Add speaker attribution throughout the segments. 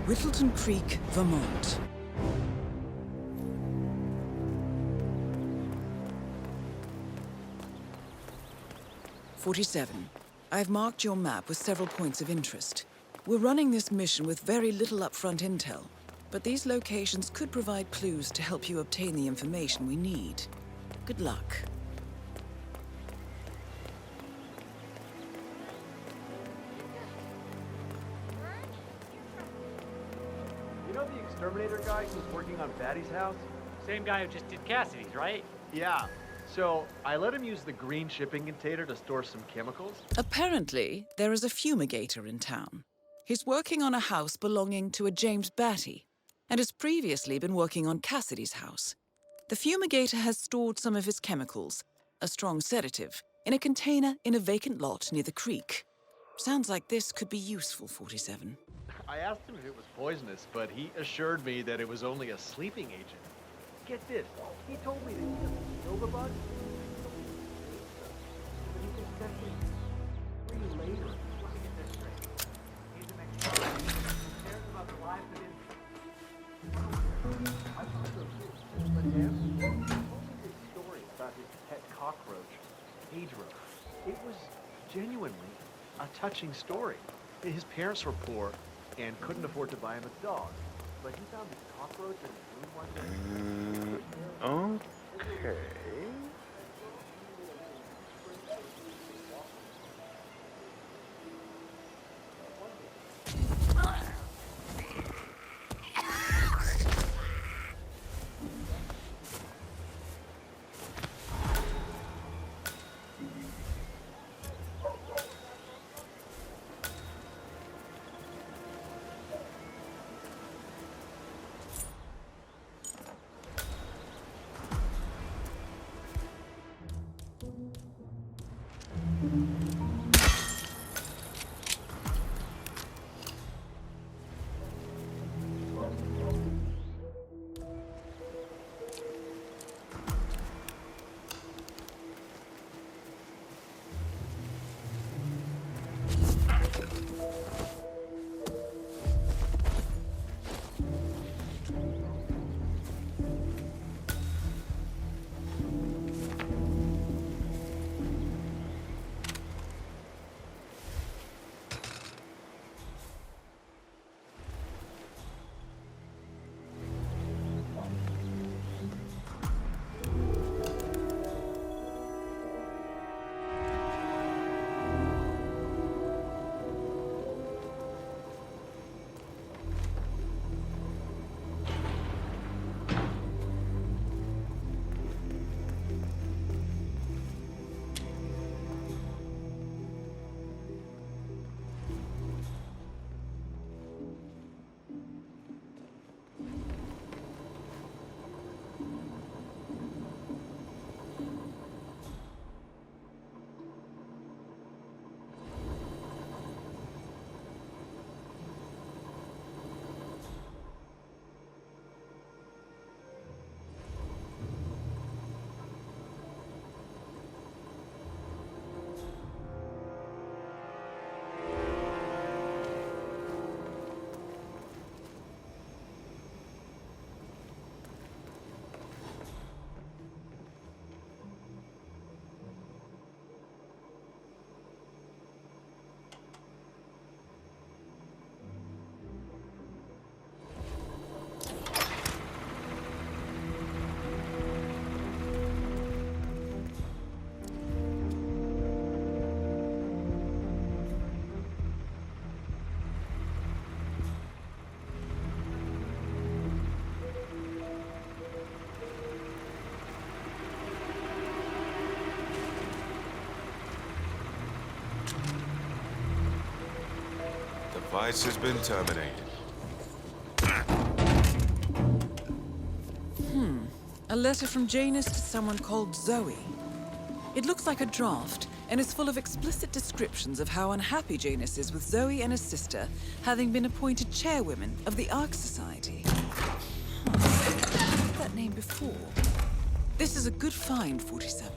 Speaker 1: Whittleton Creek, Vermont. "47. I've marked your map with several points of interest. We're running this mission with very little upfront intel, but these locations could provide clues to help you obtain the information we need. Good luck."
Speaker 2: You know the exterminator guy who's working on Fatty's house?
Speaker 3: Same guy who just did Cassidy's, right?
Speaker 2: Yeah. So I let him use the green shipping container to store some chemicals.
Speaker 1: Apparently, there is a fumigator in town. He's working on a house belonging to a James Batty, and has previously been working on Cassidy's house. The fumigator has stored some of his chemicals, a strong sedative, in a container in a vacant lot near the creek. Sounds like this could be useful, 47.
Speaker 2: I asked him if it was poisonous, but he assured me that it was only a sleeping agent. Get this, he told me that he doesn't kill the bugs, but he can set them free later. Let me get this straight. He's an expert. He cares about the lives of innocents. I thought so too. But Dan told me this story about his pet cockroach, Pedro. It was genuinely a touching story. His parents were poor and couldn't afford to buy him a dog. But he found this cockroach in his room one day.
Speaker 4: Okay.
Speaker 5: Device has been terminated.
Speaker 1: A letter from Janus to someone called Zoe. It looks like a draft, and is full of explicit descriptions of how unhappy Janus is with Zoe and his sister having been appointed chairwomen of the Ark Society. I've heard that name before. This is a good find, 47.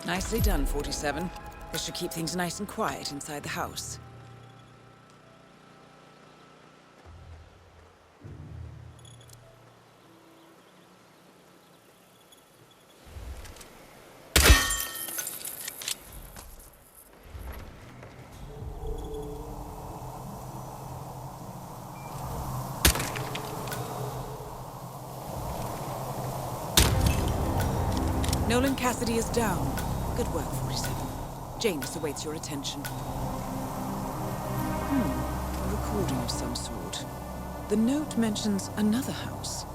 Speaker 1: Nicely done, 47. This should keep things nice and quiet inside the house. Nolan Cassidy is down. Good work, 47. Janus awaits your attention. A recording of some sort. The note mentions another house.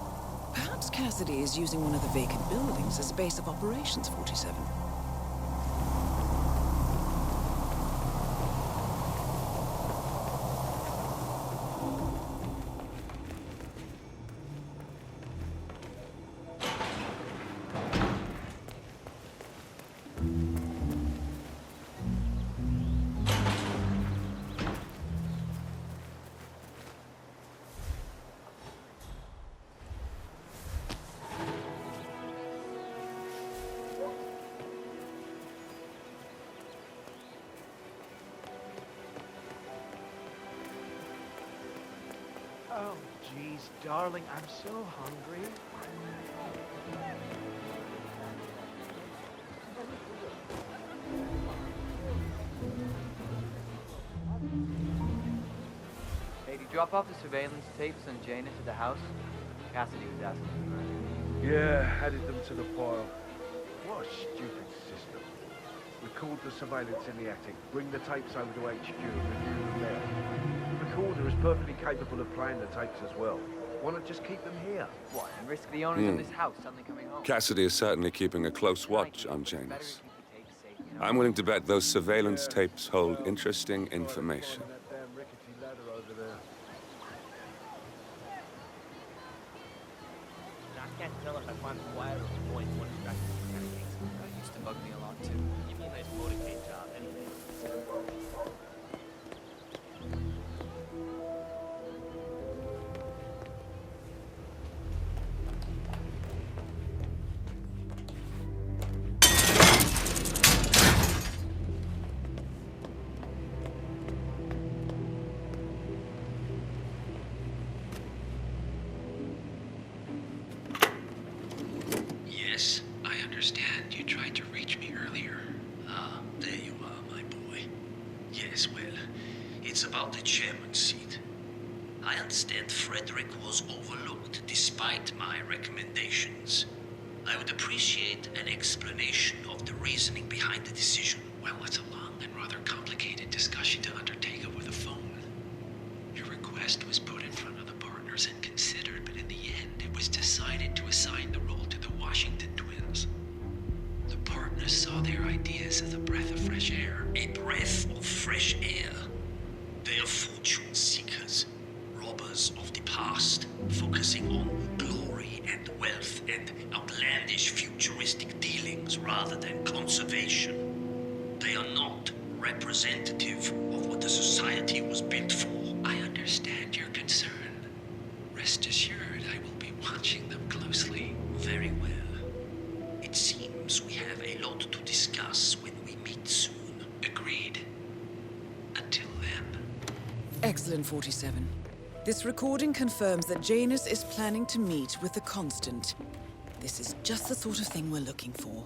Speaker 1: Perhaps Cassidy is using one of the vacant buildings as a base of operations, 47.
Speaker 2: Oh, jeez, darling, I'm so hungry.
Speaker 6: Hey, did you drop off the surveillance tapes on Janus at the house? Cassidy was asking me, right?
Speaker 4: Yeah, added them to the file. What a stupid system. Record the surveillance in the attic, bring the tapes over to HQ and review them there. The recorder is perfectly capable of playing the tapes as well. Why not just keep them here?
Speaker 6: What, and risk the owners of this house suddenly coming home?
Speaker 5: Cassidy is certainly keeping a close watch on
Speaker 6: Better
Speaker 5: Janus.
Speaker 6: keep the tapes safe, you know?
Speaker 5: I'm willing to bet those surveillance tapes hold interesting information.
Speaker 4: That damn rickety ladder over there.
Speaker 7: I can't tell if I find it quiet or avoid one distracting kind of things.
Speaker 6: That used to bug me a lot, too.
Speaker 7: Give me a nice motorcade job, anything.
Speaker 8: Yes, I understand. You tried to reach me earlier. Ah, there you are, my boy. Yes, well, it's about the chairman's seat. I understand Frederick was overlooked despite my recommendations. I would appreciate an explanation of the reasoning behind the decision. Well, it's a long and rather complicated discussion to undertake over the phone. Your request was put in front of the partners and considered, but in the end, it was decided to assign the role to the Washington twins. The partners saw their ideas as a breath of fresh air. A breath of fresh air. They are fortune seekers, robbers of the past, focusing on glory and wealth and outlandish futuristic dealings rather than conservation. They are not representative of what the society was built for. I understand your concern. Rest assured, I will be watching them closely. Very well. It seems we have a lot to discuss when we meet soon. Agreed. Until then.
Speaker 1: Excellent, 47. This recording confirms that Janus is planning to meet with the Constant. This is just the sort of thing we're looking for.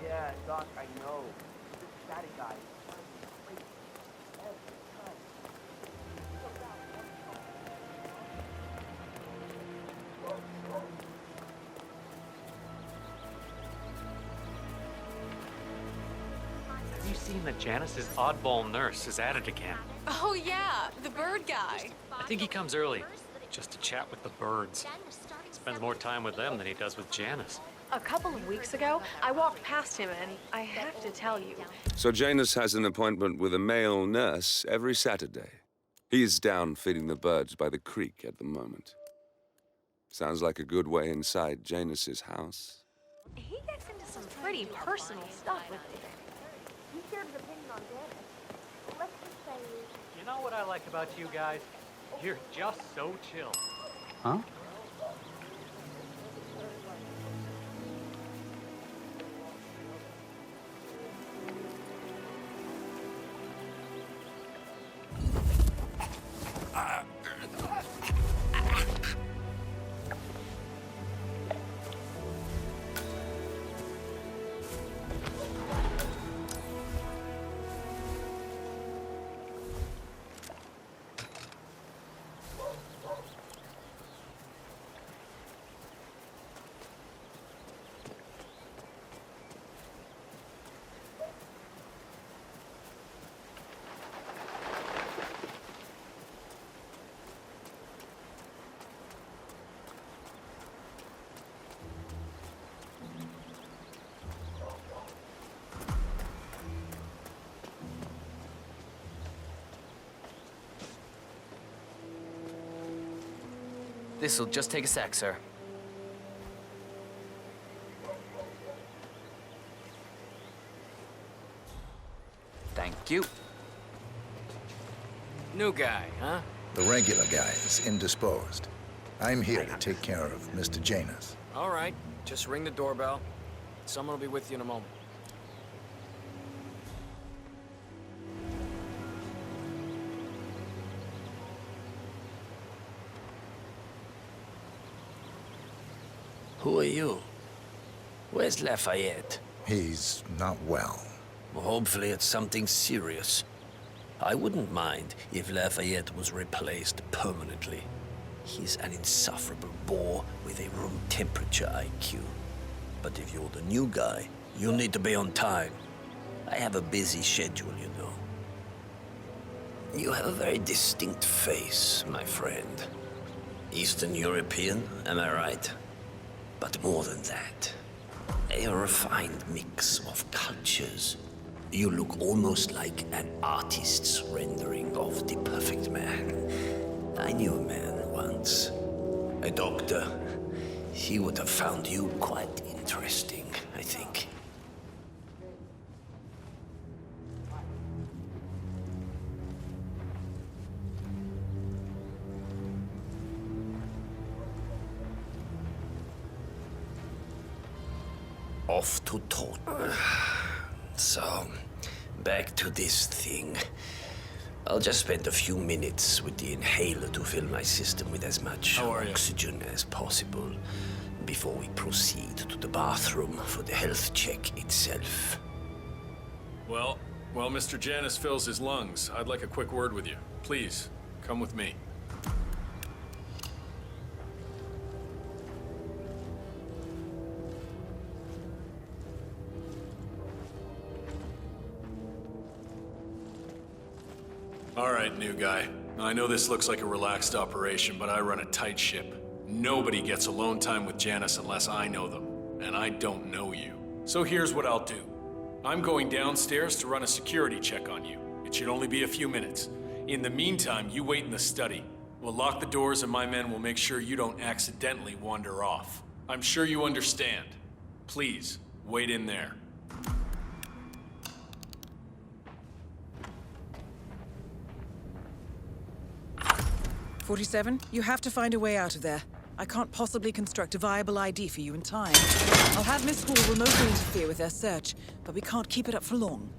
Speaker 7: Yeah, Doc, I know. This fatty guy is trying to be crazy every time.
Speaker 3: Have you seen that Janice's oddball nurse is at it again?
Speaker 9: Oh yeah, the bird guy.
Speaker 3: I think he comes early. Just to chat with the birds. Spends more time with them than he does with Janice.
Speaker 9: A couple of weeks ago, I walked past him and I have to tell you.
Speaker 5: So Janus has an appointment with a male nurse every Saturday. He's down feeding the birds by the creek at the moment. Sounds like a good way inside Janus's house.
Speaker 9: He gets into some pretty personal stuff with me.
Speaker 7: He shared his opinion on Janice. Let's just say...
Speaker 3: You know what I like about you guys? You're just so chill.
Speaker 10: Huh?
Speaker 6: This'll just take a sec, sir. Thank you. New guy, huh?
Speaker 11: The regular guy is indisposed. I'm here to take care of Mr. Janus.
Speaker 6: All right, just ring the doorbell. Someone will be with you in a moment.
Speaker 8: Who are you? Where's Lafayette?
Speaker 11: He's not well.
Speaker 8: Well, hopefully it's something serious. I wouldn't mind if Lafayette was replaced permanently. He's an insufferable bore with a room temperature IQ. But if you're the new guy, you'll need to be on time. I have a busy schedule, you know. You have a very distinct face, my friend. Eastern European, am I right? But more than that, a refined mix of cultures. You look almost like an artist's rendering of the perfect man. I knew a man once, a doctor. He would have found you quite interesting, I think. Off to Taunton. So, back to this thing. I'll just spend a few minutes with the inhaler to fill my system with as much oxygen as possible before we proceed to the bathroom for the health check itself.
Speaker 12: Well, while Mr. Janus fills his lungs, I'd like a quick word with you. Please, come with me. All right, new guy. I know this looks like a relaxed operation, but I run a tight ship. Nobody gets alone time with Janice unless I know them, and I don't know you. So here's what I'll do. I'm going downstairs to run a security check on you. It should only be a few minutes. In the meantime, you wait in the study. We'll lock the doors and my men will make sure you don't accidentally wander off. I'm sure you understand. Please, wait in there.
Speaker 1: 47, you have to find a way out of there. I can't possibly construct a viable ID for you in time. I'll have Miss Hall remotely interfere with their search, but we can't keep it up for long.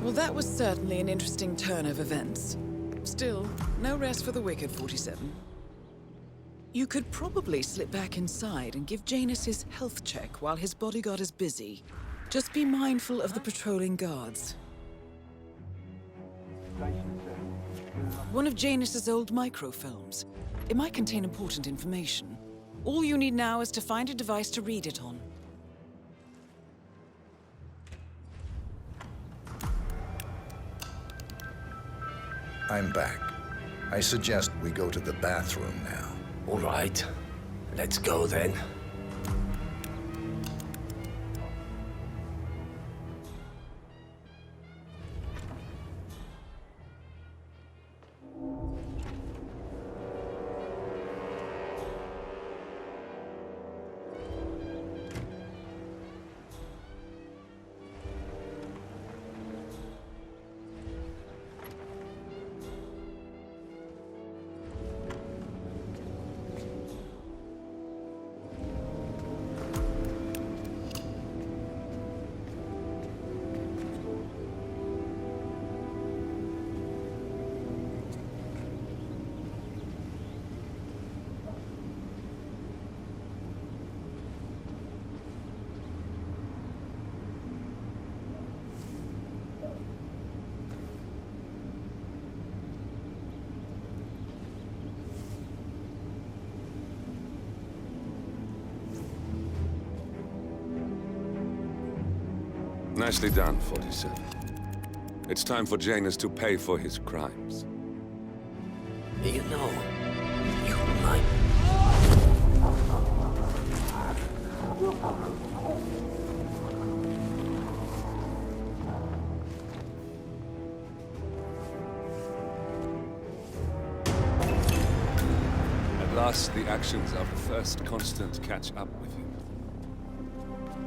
Speaker 1: Well, that was certainly an interesting turn of events. Still, no rest for the wicked, 47. You could probably slip back inside and give Janus his health check while his bodyguard is busy. Just be mindful of the patrolling guards. One of Janus's old microfilms. It might contain important information. All you need now is to find a device to read it on.
Speaker 11: I'm back. I suggest we go to the bathroom now.
Speaker 10: All right. Let's go then.
Speaker 5: Nicely done, 47. It's time for Janus to pay for his crimes.
Speaker 10: You know, you might...
Speaker 5: At last, the actions of the first constant catch up with him.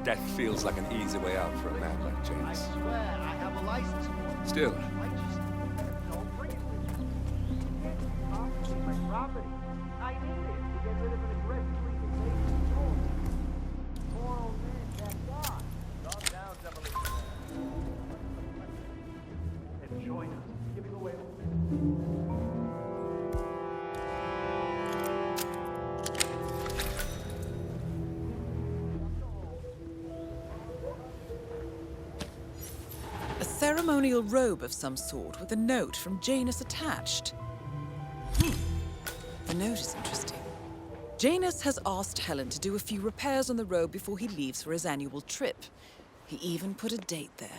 Speaker 5: Death feels like an easy way out for a man like
Speaker 7: I
Speaker 5: Janus.
Speaker 7: swear, I have a license for it.
Speaker 5: Still,
Speaker 7: I just don't bring it with me. You can't confiscate my property. I need it to get rid of an aggressively contagious storm. Poor old man, that guy. Calm down, demolition man.
Speaker 2: And join us. Give me the way.
Speaker 1: A ceremonial robe of some sort with a note from Janus attached. The note is interesting. Janus has asked Helen to do a few repairs on the robe before he leaves for his annual trip. He even put a date there.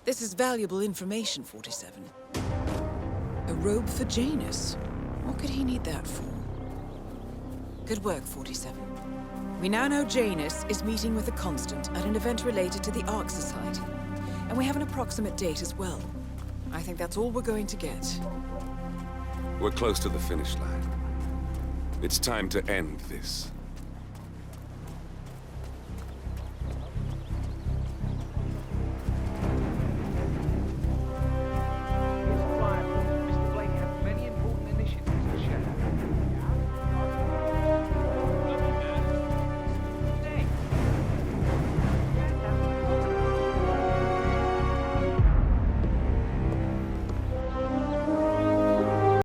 Speaker 1: This is valuable information, 47. A robe for Janus. What could he need that for? Good work, 47. We now know Janus is meeting with the Constant at an event related to the Ark Society. And we have an approximate date as well. I think that's all we're going to get.
Speaker 5: we're close to the finish line. It's time to end this.